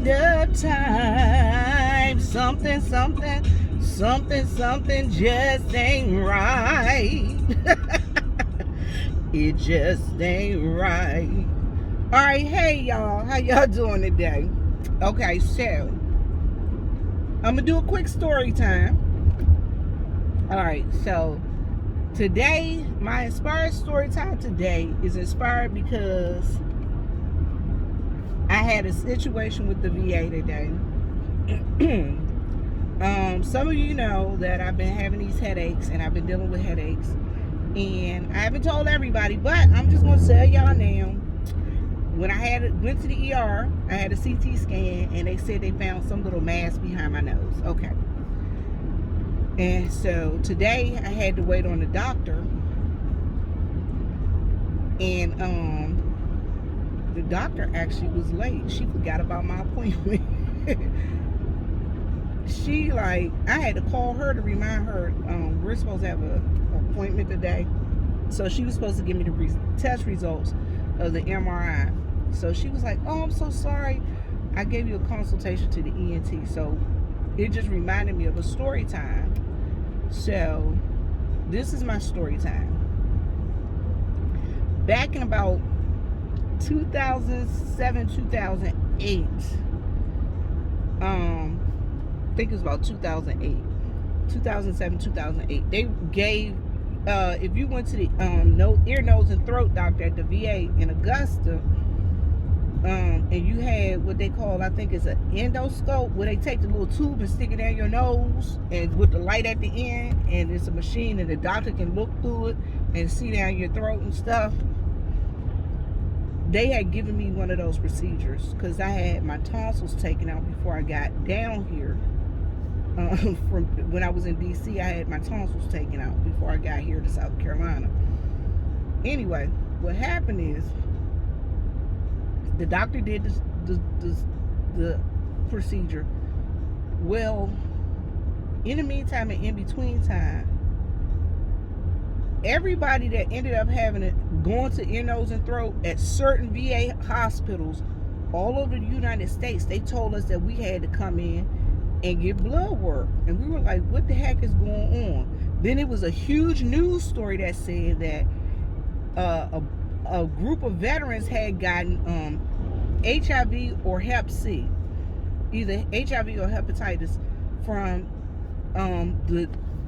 end of time. Something just ain't right. It just ain't right. All right, hey y'all, how y'all doing today? Okay, so I'm gonna do a quick story time. All right, so today, my inspired story time today is inspired because I had a situation with the VA today. Some of you know that I've been having these headaches and I've been dealing with headaches. And I haven't told everybody, but I'm just gonna tell y'all now. When I went to the ER, I had a CT scan and they said they found some little mass behind my nose. Okay. And so today I had to wait on the doctor. And the doctor actually was late. She forgot about my appointment. I had to call her to remind her we're supposed to have an appointment today. So she was supposed to give me the test results of the MRI. So she was like, oh, I'm so sorry. I gave you a consultation to the ENT. So it just reminded me of a story time. So this is my story time. Back in about 2007, 2008, I think it was about 2008, 2007, 2008. They gave, if you went to the ear, nose, and throat doctor at the VA in Augusta, and you had what they call, I think it's an endoscope, where they take the little tube and stick it down your nose, and with the light at the end, and it's a machine, and the doctor can look through it and see down your throat and stuff. They had given me one of those procedures because I had my tonsils taken out before I got down here. From when I was in DC, I had my tonsils taken out before I got here to South Carolina. Anyway, what happened is the doctor did the procedure. Well, in the meantime and in between time, everybody that ended up having it, going to ear, nose, and throat at certain VA hospitals all over the United States, they told us that we had to come in and get blood work. And we were like, what the heck is going on? Then it was a huge news story that said that a group of veterans had gotten HIV or Hep C, either HIV or hepatitis, from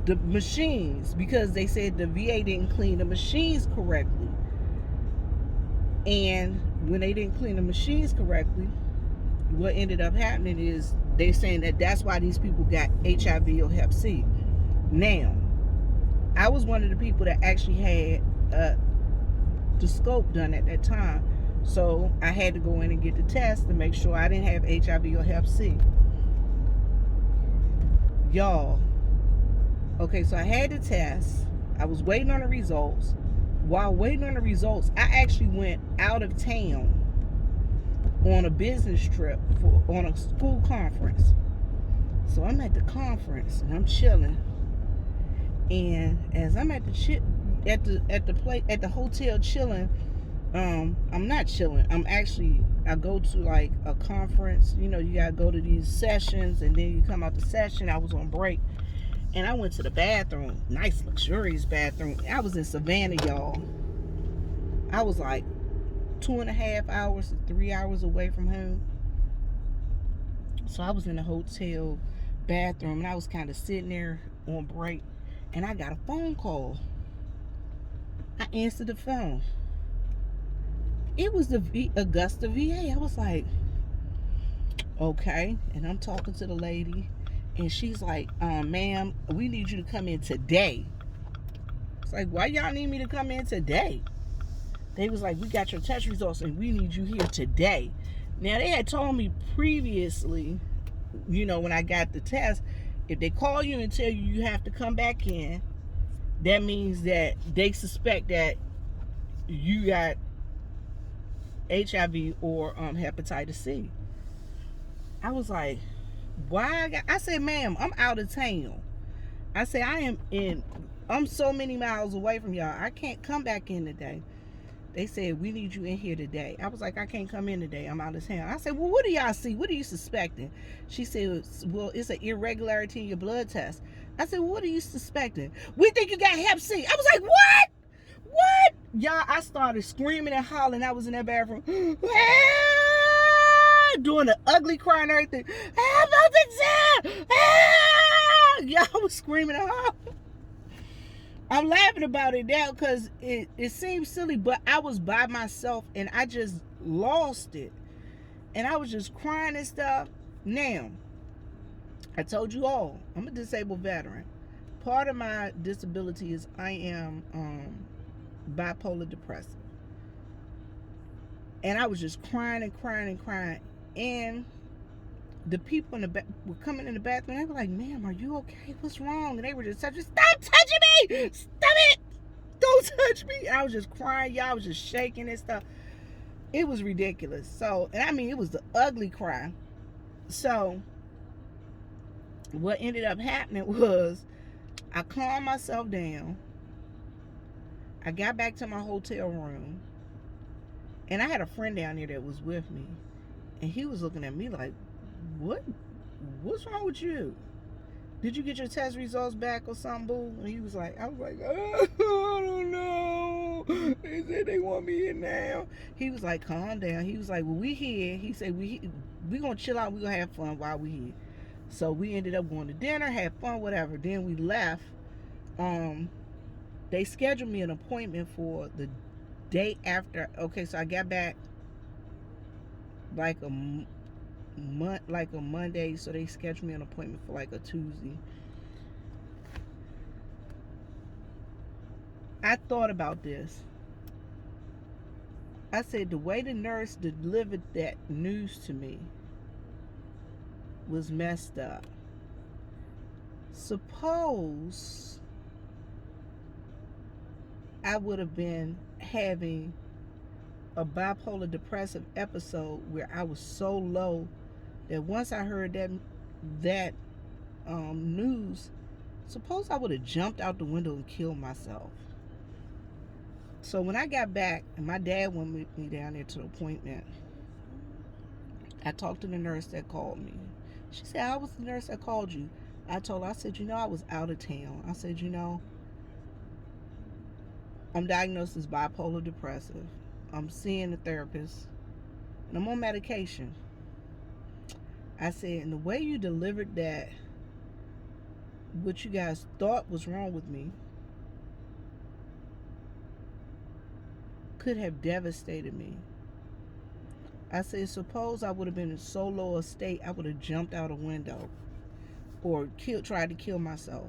the machines, because they said the VA didn't clean the machines correctly. And when they didn't clean the machines correctly, what ended up happening is they saying that that's why these people got HIV or Hep C. Now, I was one of the people that actually had the scope done at that time. So I had to go in and get the test to make sure I didn't have HIV or Hep C. Y'all, okay, so I had the test. I was waiting on the results. While waiting on the results, I actually went out of town on a business trip on a school conference. So I'm at the conference and I'm chilling. And as I'm at the hotel chilling, I'm not chilling. I go to like a conference. You know, you gotta go to these sessions, and then you come out the session. I was on break. And I went to the bathroom, nice luxurious bathroom. I was in Savannah, y'all. I was like 2.5 hours to 3 hours away from home. So I was in the hotel bathroom and I was kind of sitting there on break, and I got a phone call. I answered the phone. It was the Augusta VA. I was like, okay. And I'm talking to the lady. And she's like, ma'am, we need you to come in today. It's like, why y'all need me to come in today? They was like, we got your test results and we need you here today. Now, they had told me previously, you know, when I got the test, if they call you and tell you you have to come back in, that means that they suspect that you got HIV or hepatitis C. I was like, why? I said, ma'am, I'm out of town. I said, I'm so many miles away from y'all. I can't come back in today. They said, we need you in here today. I was like, I can't come in today. I'm out of town. I said, well, what do y'all see? What are you suspecting? She said, well, it's an irregularity in your blood test. I said, well, what are you suspecting? We think you got hep C. I was like, what? What? Y'all, I started screaming and hollering. I was in that bathroom. Doing the ugly cry and everything. Y'all was screaming and hollering. I'm laughing about it now because it seems silly, but I was by myself and I just lost it. And I was just crying and stuff. Now, I told you all, I'm a disabled veteran. Part of my disability is I am bipolar depressive. And I was just crying and crying and crying. And the people in the were coming in the bathroom. They were like, ma'am, are you okay? What's wrong? And they were just stop touching me! Stop it! Don't touch me! And I was just crying, y'all. I was just shaking and stuff. It was ridiculous. So, and I mean, it was the ugly cry. So, what ended up happening was I calmed myself down. I got back to my hotel room. And I had a friend down there that was with me. And he was looking at me like, what's wrong with you? Did you get your test results back or something, boo? And he was like, I was like, oh, I don't know. They said they want me here now. He was like, calm down. He was like, well, we here. He said, we gonna chill out. We gonna have fun while we here. So we ended up going to dinner, had fun, whatever. Then we left. They scheduled me an appointment for the day after. Okay, so I got back like a Monday, so they scheduled me an appointment for like a Tuesday. I thought about this. I said the way the nurse delivered that news to me was messed up. Suppose I would have been having a bipolar depressive episode where I was so low that once I heard that news, suppose I would have jumped out the window and killed myself. So when I got back and my dad went with me down there to the appointment, I talked to the nurse that called me. She said, I was the nurse that called you. I told her, I said, I was out of town. I said, I'm diagnosed as bipolar depressive. I'm seeing a therapist, and I'm on medication. I said, and the way you delivered that, what you guys thought was wrong with me, could have devastated me. I said, suppose I would have been in so low a state, I would have jumped out a window or tried to kill myself.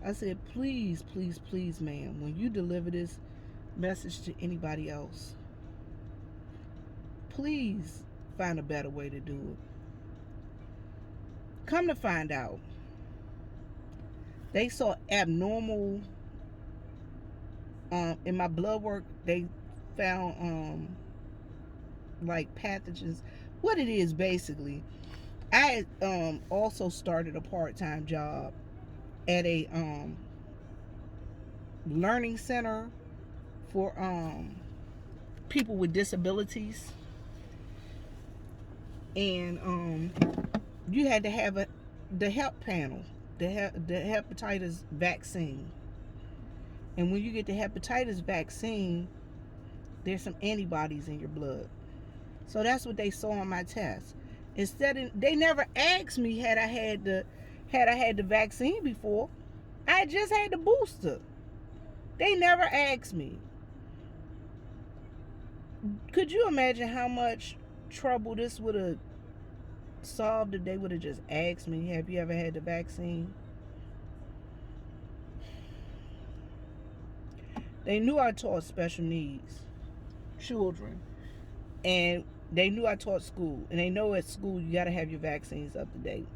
I said, please, please, please, ma'am, when you deliver this message to anybody else, please find a better way to do it. Come to find out, they saw abnormal in my blood work. They found like pathogens. What it is basically, I also started a part-time job at a learning center for people with disabilities, and you had to have the HEP panel, the hepatitis vaccine. And when you get the hepatitis vaccine, there's some antibodies in your blood. So that's what they saw on my test. They never asked me had I had the vaccine before. I just had the booster. They never asked me. Could you imagine how much trouble this would have solved if they would have just asked me, have you ever had the vaccine? They knew I taught special needs children, and they knew I taught school, and they know at school you got to have your vaccines up to date.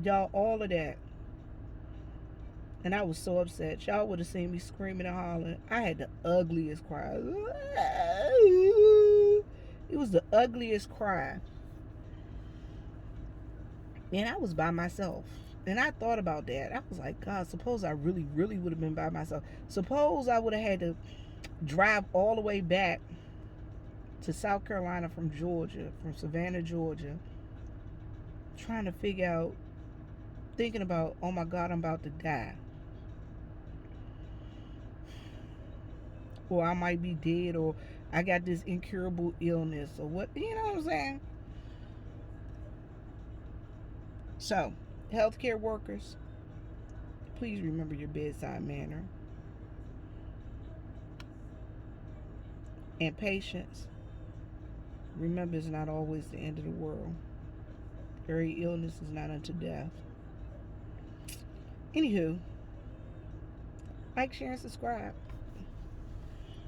Y'all, all of that. And I was so upset. Y'all would have seen me screaming and hollering. I had the ugliest cry. It was the ugliest cry. And I was by myself. And I thought about that. I was like, God, suppose I really, really would have been by myself. Suppose I would have had to drive all the way back to South Carolina from Georgia, from Savannah, Georgia, trying to figure out, thinking about, oh my God, I'm about to die. Or I might be dead, or I got this incurable illness, or what, you know what I'm saying? So, healthcare workers, please remember your bedside manner. And patience, remember, it's not always the end of the world. Every illness is not unto death. Anywho, like, share, and subscribe.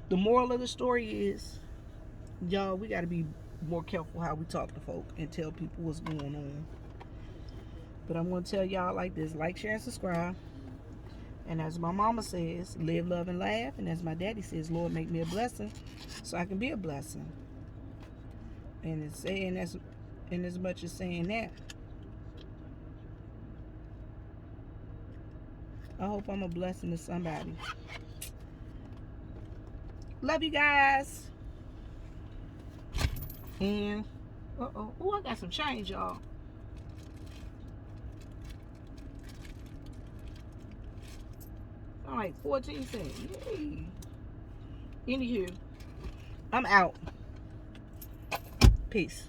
The moral of the story is, y'all, we got to be more careful how we talk to folk and tell people what's going on. But I'm going to tell y'all like this: like, share, and subscribe. And as my mama says, live, love, and laugh. And as my daddy says, Lord, make me a blessing so I can be a blessing. And it's saying that's, in as much as saying that, I hope I'm a blessing to somebody. Love you guys. And oh, I got some change, y'all. All right, 14 cents. Yay. Anywho, I'm out. Peace.